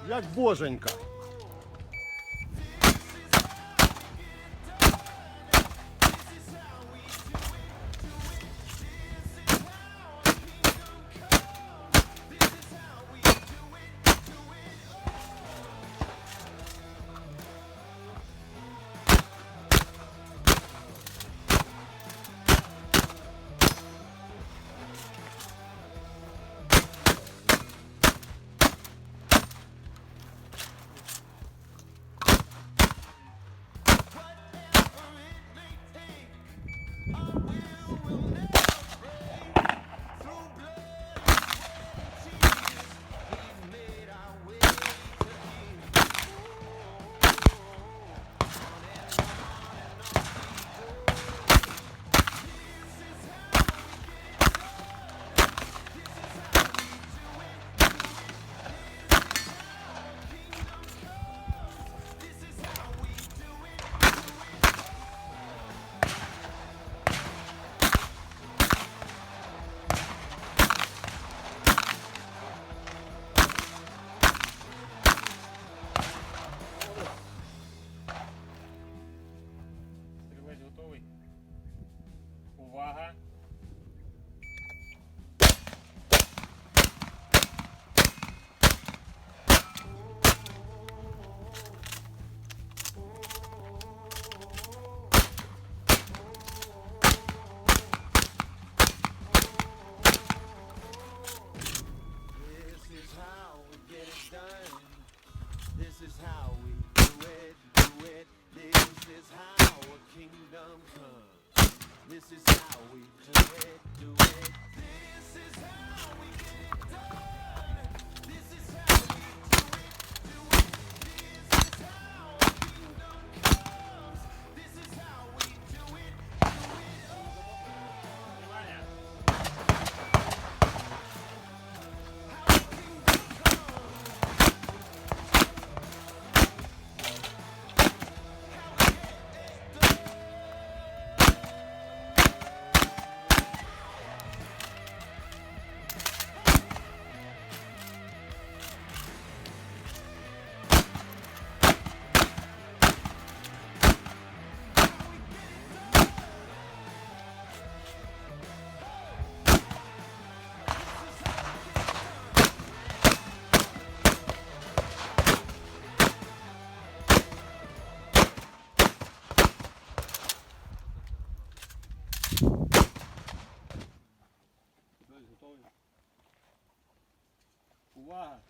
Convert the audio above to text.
Як боженька. Готовий? Увага! This is how we do it, do it. This is how a kingdom comes. This is how we do it, do it. This is how we get it done. This is how we do it, do it. This is how a kingdom comes. This is how we do it, do it. Внимание! Увага!